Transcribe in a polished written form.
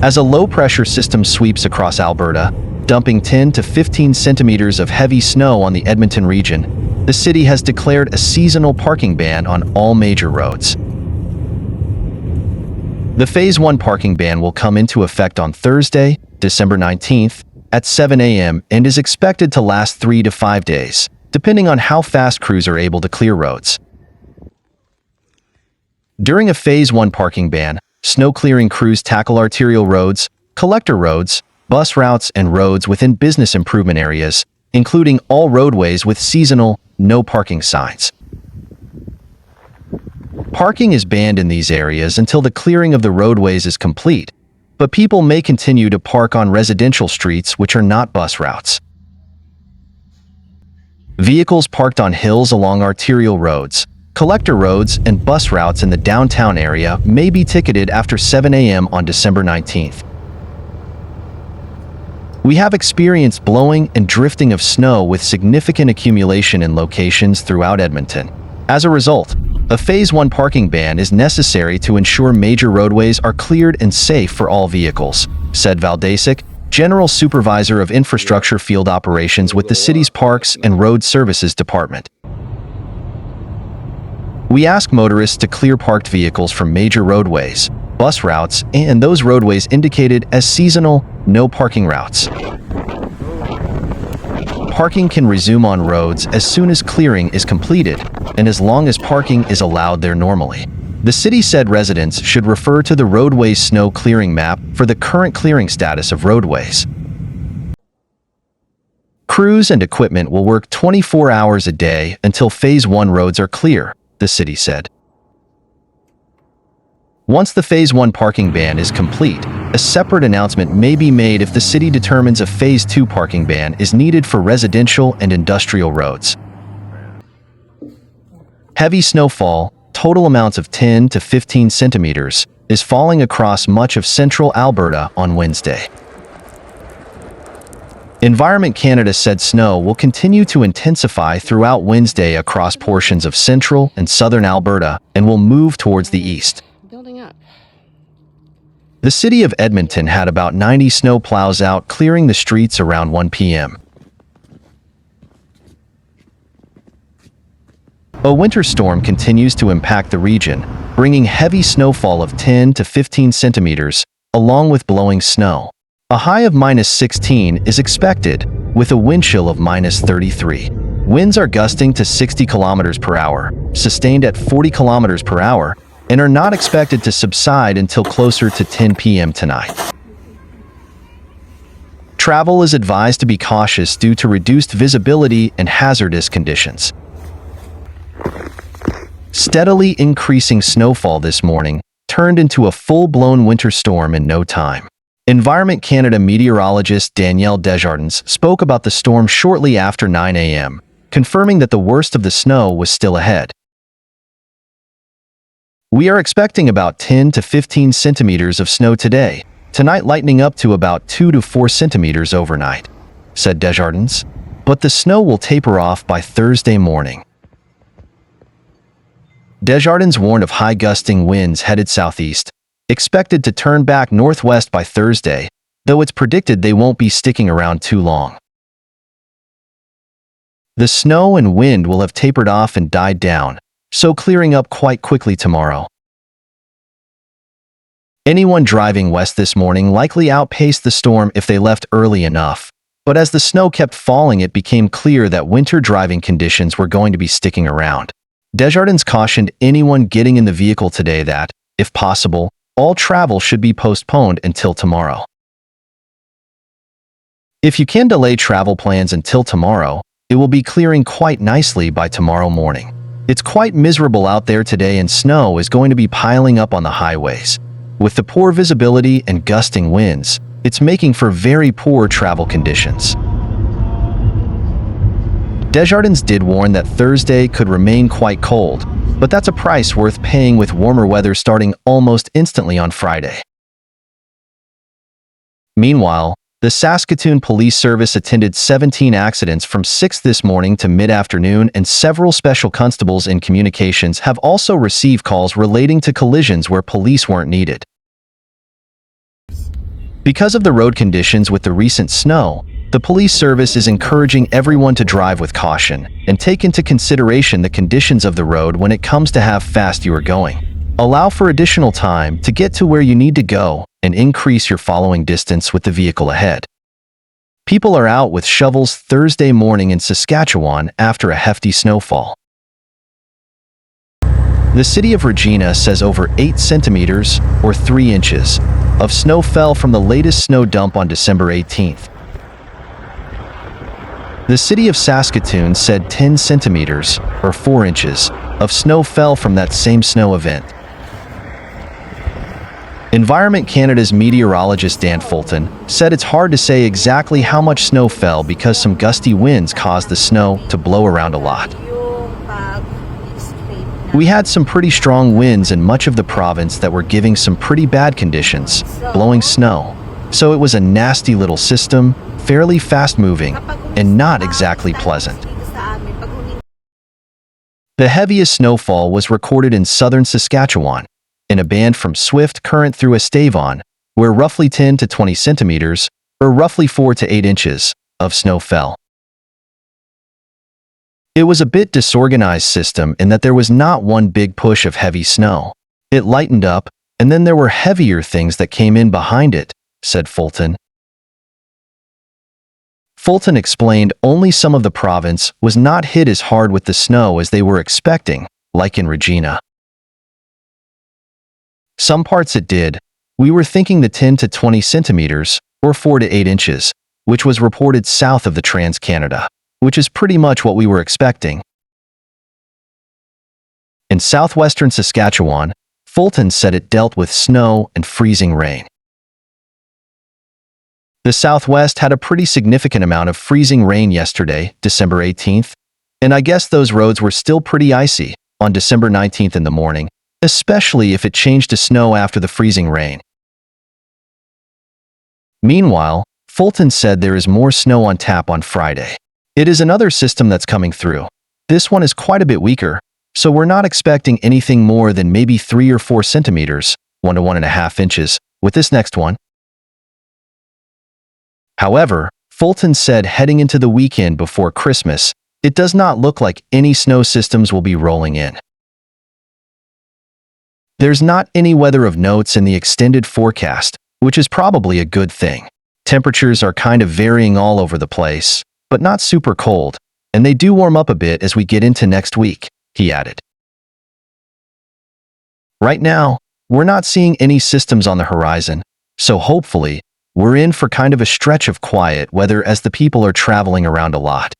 As a low-pressure system sweeps across Alberta, dumping 10 to 15 centimeters of heavy snow on the Edmonton region, the city has declared a seasonal parking ban on all major roads. The Phase 1 parking ban will come into effect on Thursday, December 19th, at 7 a.m. and is expected to last 3 to 5 days, depending on how fast crews are able to clear roads. During a Phase 1 parking ban, snow-clearing crews tackle arterial roads, collector roads, bus routes, and roads within business improvement areas, including all roadways with seasonal, no parking signs. Parking is banned in these areas until the clearing of the roadways is complete, but people may continue to park on residential streets which are not bus routes. Vehicles parked on hills along arterial roads, collector roads, and bus routes in the downtown area may be ticketed after 7 a.m. on December 19th. We have experienced blowing and drifting of snow with significant accumulation in locations throughout Edmonton. As a result, a Phase 1 parking ban is necessary to ensure major roadways are cleared and safe for all vehicles, said Valdasic, General Supervisor of Infrastructure Field Operations with the city's Parks and Road Services Department. We ask motorists to clear parked vehicles from major roadways, bus routes, and those roadways indicated as seasonal, no parking routes. Parking can resume on roads as soon as clearing is completed, and as long as parking is allowed there normally. The city said residents should refer to the roadways snow clearing map for the current clearing status of roadways. Crews and equipment will work 24 hours a day until Phase 1 roads are clear, the city said. Once the Phase 1 parking ban is complete, a separate announcement may be made if the city determines a Phase 2 parking ban is needed for residential and industrial roads. Heavy snowfall, total amounts of 10 to 15 centimeters, is falling across much of central Alberta on Wednesday. Environment Canada said snow will continue to intensify throughout Wednesday across portions of central and southern Alberta and will move towards the east. The city of Edmonton had about 90 snow plows out clearing the streets around 1 p.m. A winter storm continues to impact the region, bringing heavy snowfall of 10 to 15 centimeters, along with blowing snow. A high of -16 is expected, with a wind chill of -33. Winds are gusting to 60 kilometers per hour, sustained at 40 kilometers per hour, and are not expected to subside until closer to 10 p.m. tonight. Travel is advised to be cautious due to reduced visibility and hazardous conditions. Steadily increasing snowfall this morning turned into a full-blown winter storm in no time. Environment Canada meteorologist Danielle Desjardins spoke about the storm shortly after 9 a.m., confirming that the worst of the snow was still ahead. We are expecting about 10 to 15 centimeters of snow today, tonight lightening up to about 2 to 4 centimeters overnight, said Desjardins, but the snow will taper off by Thursday morning. Desjardins warned of high gusting winds headed southeast, expected to turn back northwest by Thursday, though it's predicted they won't be sticking around too long. The snow and wind will have tapered off and died down, so clearing up quite quickly tomorrow. Anyone driving west this morning likely outpaced the storm if they left early enough, but as the snow kept falling it became clear that winter driving conditions were going to be sticking around. Desjardins cautioned anyone getting in the vehicle today that, if possible, all travel should be postponed until tomorrow. If you can delay travel plans until tomorrow, it will be clearing quite nicely by tomorrow morning. It's quite miserable out there today and snow is going to be piling up on the highways. With the poor visibility and gusting winds, it's making for very poor travel conditions. Desjardins did warn that Thursday could remain quite cold, but that's a price worth paying with warmer weather starting almost instantly on Friday. Meanwhile, the Saskatoon Police Service attended 17 accidents from 6 this morning to mid-afternoon, and several special constables in communications have also received calls relating to collisions where police weren't needed. Because of the road conditions with the recent snow, the police service is encouraging everyone to drive with caution and take into consideration the conditions of the road when it comes to how fast you are going. Allow for additional time to get to where you need to go and increase your following distance with the vehicle ahead. People are out with shovels Thursday morning in Saskatchewan after a hefty snowfall. The City of Regina says over 8 centimeters, or 3 inches, of snow fell from the latest snow dump on December 18th. The City of Saskatoon said 10 centimeters, or 4 inches, of snow fell from that same snow event. Environment Canada's meteorologist Dan Fulton said it's hard to say exactly how much snow fell because some gusty winds caused the snow to blow around a lot. We had some pretty strong winds in much of the province that were giving some pretty bad conditions, blowing snow. So it was a nasty little system, fairly fast-moving, and not exactly pleasant. The heaviest snowfall was recorded in southern Saskatchewan, in a band from Swift Current through Estevan, where roughly 10 to 20 centimeters, or roughly 4 to 8 inches, of snow fell. It was a bit disorganized system in that there was not one big push of heavy snow. It lightened up, and then there were heavier things that came in behind it, said Fulton. Fulton explained only some of the province was not hit as hard with the snow as they were expecting, like in Regina. Some parts it did. We were thinking the 10 to 20 centimeters, or 4 to 8 inches, which was reported south of the Trans-Canada, which is pretty much what we were expecting. In southwestern Saskatchewan, Fulton said it dealt with snow and freezing rain. The Southwest had a pretty significant amount of freezing rain yesterday, December 18th, and I guess those roads were still pretty icy on December 19th in the morning, especially if it changed to snow after the freezing rain. Meanwhile, Fulton said there is more snow on tap on Friday. It is another system that's coming through. This one is quite a bit weaker, so we're not expecting anything more than maybe 3 or 4 centimeters, 1 to 1.5 inches, with this next one. However, Fulton said heading into the weekend before Christmas, it does not look like any snow systems will be rolling in. There's not any weather of notes in the extended forecast, which is probably a good thing. Temperatures are kind of varying all over the place, but not super cold, and they do warm up a bit as we get into next week, he added. Right now, we're not seeing any systems on the horizon, so hopefully, we're in for kind of a stretch of quiet weather as the people are traveling around a lot.